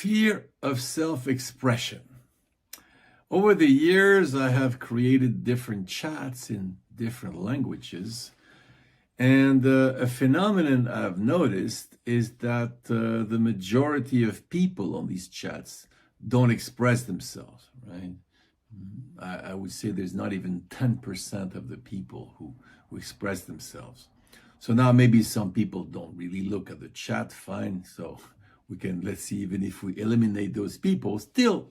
Fear of self-expression. Over the years, I have created different chats in different languages. And a phenomenon I've noticed is that the majority of people on these chats don't express themselves, right? I would say there's not even 10% of the people who express themselves. So now maybe some people don't really look at the chat, fine. So let's see, even if we eliminate those people, still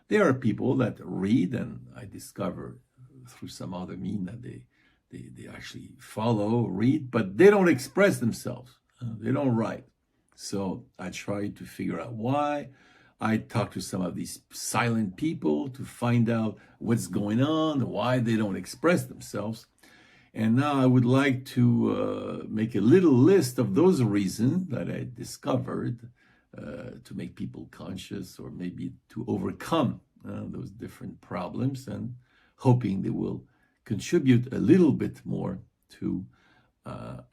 there are people that read, and I discover through some other mean that they actually follow, read, but they don't express themselves. They don't write. So I try to figure out why. I talk to some of these silent people to find out what's going on, why they don't express themselves. And now I would like to make a little list of those reasons that I discovered to make people conscious, or maybe to overcome those different problems, and hoping they will contribute a little bit more to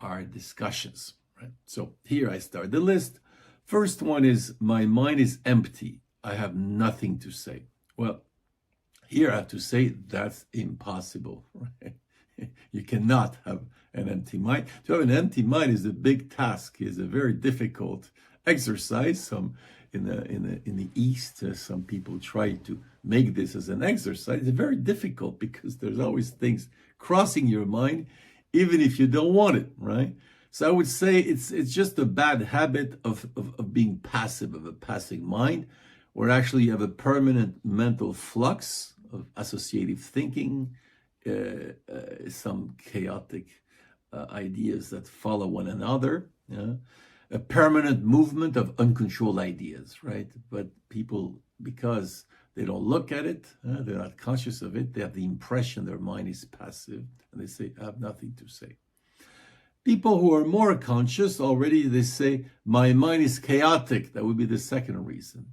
our discussions. Right? So here I start the list. First one is, my mind is empty. I have nothing to say. Well, here I have to say that's impossible. Right? You cannot have an empty mind. To have an empty mind is a big task, is a very difficult exercise. In the East, some people try to make this as an exercise. It's very difficult because there's always things crossing your mind, even if you don't want it, right? So I would say it's just a bad habit of being passive, of a passive mind, where actually you have a permanent mental flux of associative thinking, some chaotic ideas that follow one another, a permanent movement of uncontrolled ideas, right? But people, because they don't look at it, they're not conscious of it, they have the impression their mind is passive, and they say, I have nothing to say. People who are more conscious already, they say, my mind is chaotic. That would be the second reason.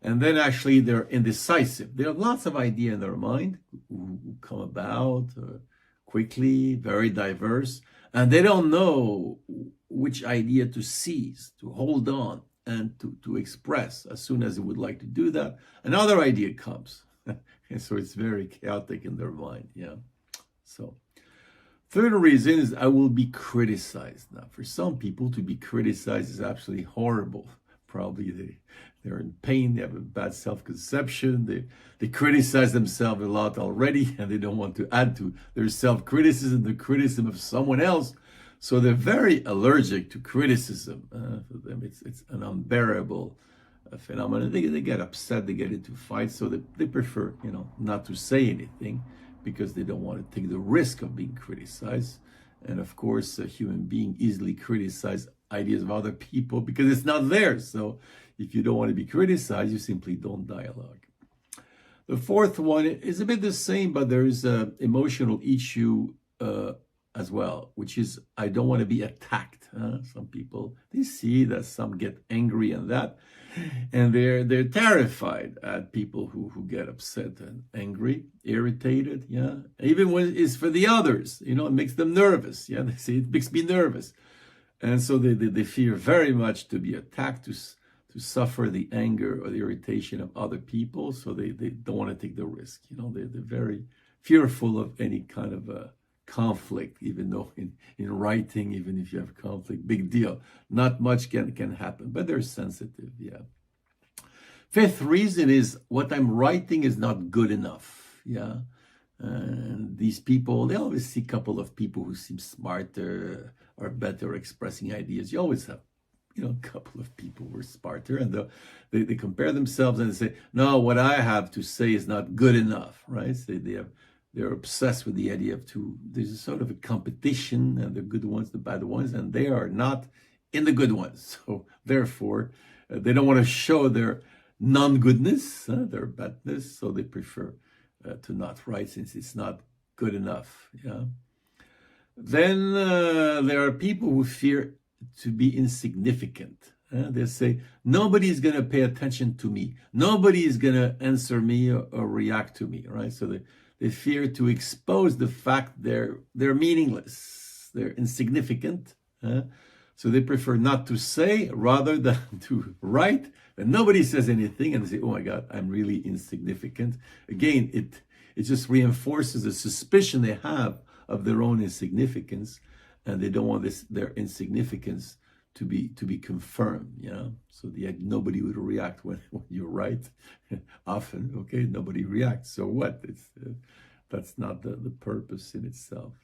And then actually they're indecisive. There are lots of ideas in their mind who come about quickly, very diverse, and they don't know which idea to seize, to hold on, and to express. As soon as they would like to do that, another idea comes. And so it's very chaotic in their mind. Yeah. So third reason is, I will be criticized. Now, for some people, to be criticized is absolutely horrible. Probably they're in pain, they have a bad self-conception, they criticize themselves a lot already, and they don't want to add to their self-criticism the criticism of someone else. So they're very allergic to criticism. For them, it's an unbearable phenomenon. They get upset, they get into fights, so they prefer, not to say anything, because they don't want to take the risk of being criticized. And of course, a human being easily criticizes ideas of other people because it's not theirs. So if you don't want to be criticized, you simply don't dialogue. The fourth one is a bit the same, but there's an emotional issue as well, which is, I don't want to be attacked. Some people, they see that some get angry and that, and they're terrified at people who get upset and angry, irritated, even when it's for the others, it makes them nervous. They say, it makes me nervous. And so they fear very much to be attacked, to suffer the anger or the irritation of other people. So they don't want to take the risk. They're very fearful of any kind of a conflict, even though in writing, even if you have conflict, big deal. Not much can happen, but they're sensitive, Fifth reason is, what I'm writing is not good enough, And these people, they always see a couple of people who seem smarter or better expressing ideas. You always have, a couple of people who are smarter, and they compare themselves and they say, no, what I have to say is not good enough, right? So they're obsessed with the idea of there's a sort of a competition, and the good ones, the bad ones, and they are not in the good ones. So therefore, they don't want to show their non-goodness, their badness, so they prefer to not write since it's not good enough. Then there are people who fear to be insignificant. They say, nobody is going to pay attention to me. Nobody is going to answer me or react to me, right? So they fear to expose the fact they're meaningless, they're insignificant. So they prefer not to say rather than to write. And nobody says anything and they say, oh my God, I'm really insignificant. Again, it just reinforces the suspicion they have of their own insignificance, and they don't want their insignificance to be confirmed. So nobody would react when you write. Often, okay, nobody reacts. So what? That's not the purpose in itself.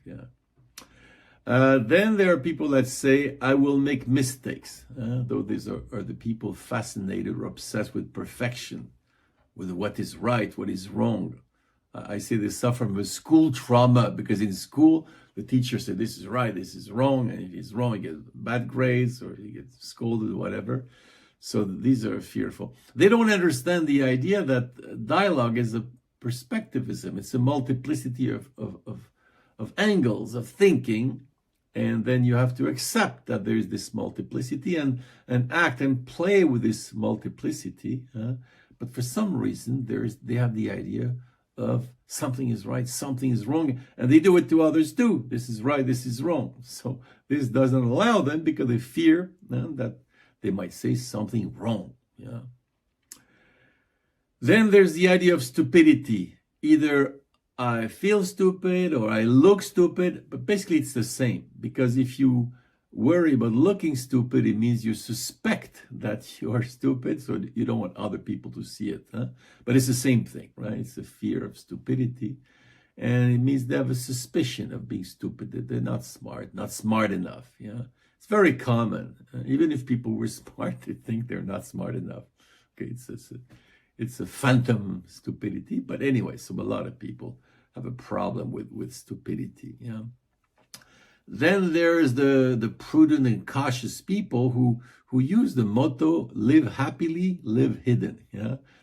Then there are people that say, I will make mistakes. Though these are the people fascinated or obsessed with perfection, with what is right, what is wrong. I say they suffer from a school trauma, because in school, the teacher said, this is right, this is wrong, and if it's wrong, he gets bad grades, or he gets scolded, whatever. So these are fearful. They don't understand the idea that dialogue is a perspectivism. It's a multiplicity of angles of thinking, and then you have to accept that there is this multiplicity and act and play with this multiplicity. But for some reason, they have the idea of something is right, something is wrong, and they do it to others too. This is right, this is wrong. So this doesn't allow them, because they fear that they might say something wrong. Then there's the idea of stupidity. Either I feel stupid or I look stupid, but basically it's the same, because if you worry about looking stupid, it means you suspect that you are stupid, so you don't want other people to see it. But it's the same thing, right? It's a fear of stupidity, and it means they have a suspicion of being stupid, that they're not smart enough. It's very common. Even if people were smart, they think they're not smart enough. Okay, it's a phantom stupidity. But anyway, so a lot of people have a problem with stupidity. Then there's the prudent and cautious people who use the motto, live happily, live hidden.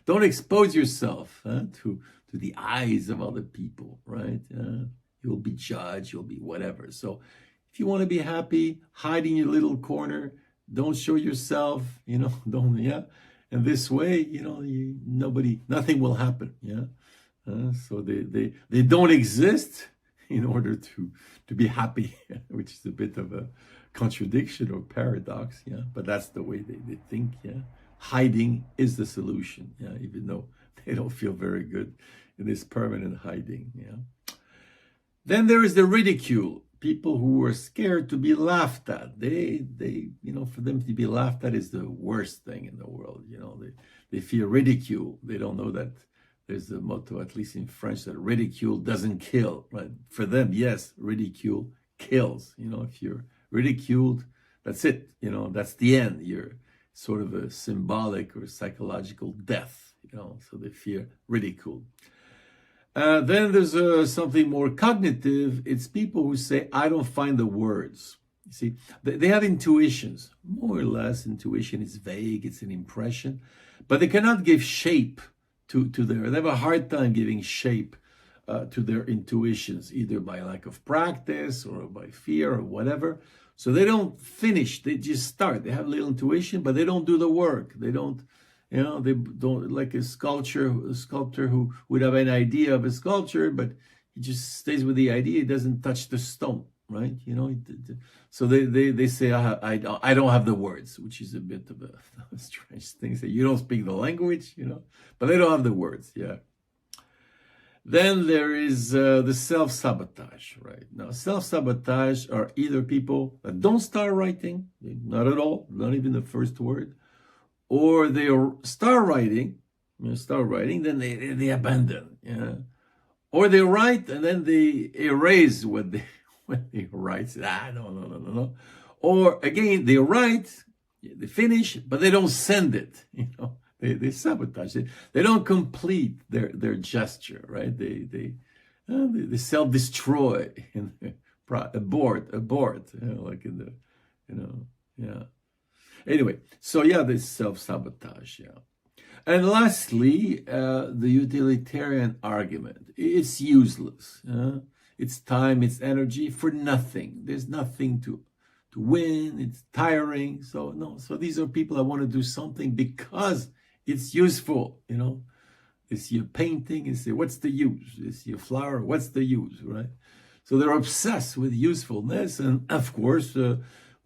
Don't expose yourself to the eyes of other people, right? You'll be judged, you'll be whatever. So if you want to be happy, hide in your little corner, don't show yourself, don't, And this way, nothing will happen, so they don't exist in order to be happy, which is a bit of a contradiction or paradox, but that's the way they think, Hiding is the solution, even though they don't feel very good in this permanent hiding, Then there is the ridicule, people who are scared to be laughed at. They for them to be laughed at is the worst thing in the world, they fear ridicule. They don't know that there's a motto, at least in French, that ridicule doesn't kill, right? For them, yes, ridicule kills. If you're ridiculed, that's it. That's the end. You're sort of a symbolic or psychological death, so they fear ridicule. Then there's something more cognitive. It's people who say, I don't find the words. You see, they have intuitions, more or less. Intuition is vague, it's an impression, but they cannot give shape they have a hard time giving shape to their intuitions, either by lack of practice or by fear or whatever. So they don't finish, they just start. They have a little intuition, but they don't do the work. They don't, they don't, like a sculptor who would have an idea of a sculpture, but he just stays with the idea, he doesn't touch the stone, right? So they say, I don't have the words, which is a bit of a strange thing. Say, you don't speak the language, but they don't have the words, Then there is the self-sabotage, right? Now, self-sabotage are either people that don't start writing, not at all, not even the first word, or they start writing, then they abandon, or they write and then they erase what they write. No. Or again, they write, they finish, but they don't send it, They sabotage it. They don't complete their gesture, right? They self-destroy, abort, like in the, Anyway, so this self-sabotage, And lastly, the utilitarian argument. It's useless. It's time, it's energy for nothing. There's nothing to win. It's tiring. So these are people that want to do something because it's useful, They see a painting and say, what's the use? They see a flower, what's the use, right? So they're obsessed with usefulness. And of course,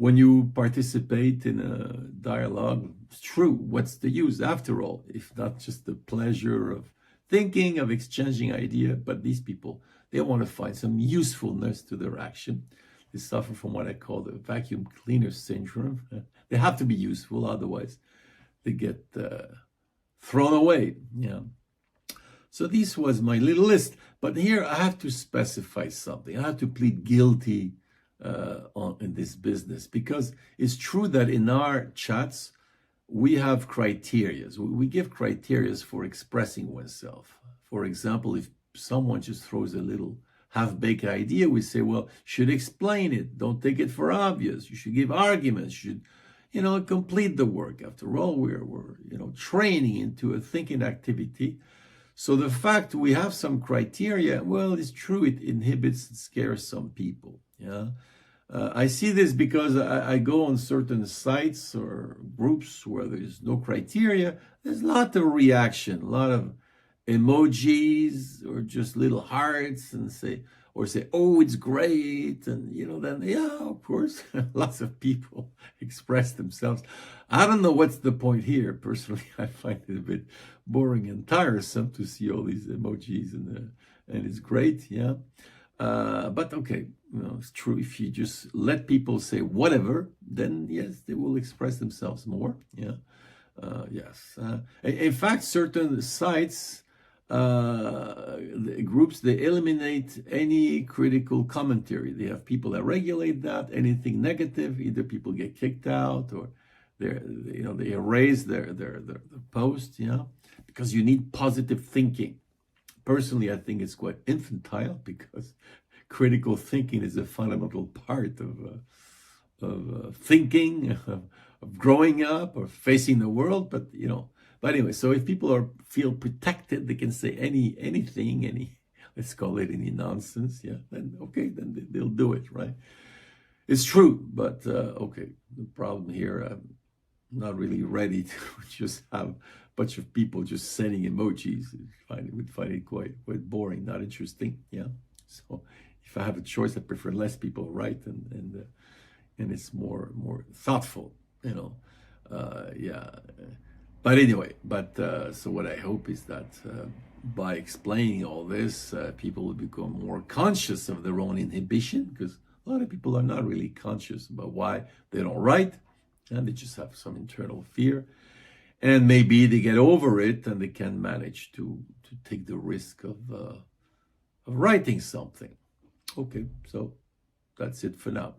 when you participate in a dialogue, it's true. What's the use after all, if not just the pleasure of thinking, of exchanging idea? But these people, they want to find some usefulness to their action. They suffer from what I call the vacuum cleaner syndrome. They have to be useful, otherwise they get thrown away. Yeah. So this was my little list. But here I have to specify something. I have to plead guilty in this business, because it's true that in our chats we have criterias. We give criterias for expressing oneself. For example, if someone just throws a little half-baked idea, we say, well, you should explain it. Don't take it for obvious. You should give arguments. You should, complete the work. After all, we're training into a thinking activity. So the fact we have some criteria, well, it's true, it inhibits and scares some people. Yeah, I see this because I go on certain sites or groups where there's no criteria. There's a lot of reaction, a lot of emojis or just little hearts, and say, oh, it's great, and then of course, lots of people express themselves. I don't know what's the point here. Personally, I find it a bit boring and tiresome to see all these emojis, and it's great, yeah. But okay, it's true. If you just let people say whatever, then yes, they will express themselves more. Yeah, yes. In fact, certain sites, the groups, they eliminate any critical commentary. They have people that regulate that. Anything negative, either people get kicked out or they erase their post. Yeah, because you need positive thinking. Personally, I think it's quite infantile, because critical thinking is a fundamental part of thinking, of growing up, or facing the world. But anyway, so if people feel protected, they can say anything, let's call it any nonsense. Yeah, then okay, then they'll do it, right? It's true, but okay. The problem here, I'm not really ready to just have bunch of people just sending emojis. Would find it quite boring, not interesting. Yeah. So if I have a choice, I prefer less people write, and it's more thoughtful. Yeah. But anyway, so what I hope is that by explaining all this, people will become more conscious of their own inhibition, because a lot of people are not really conscious about why they don't write, and they just have some internal fear. And maybe they get over it and they can manage to take the risk of writing something. Okay, so that's it for now.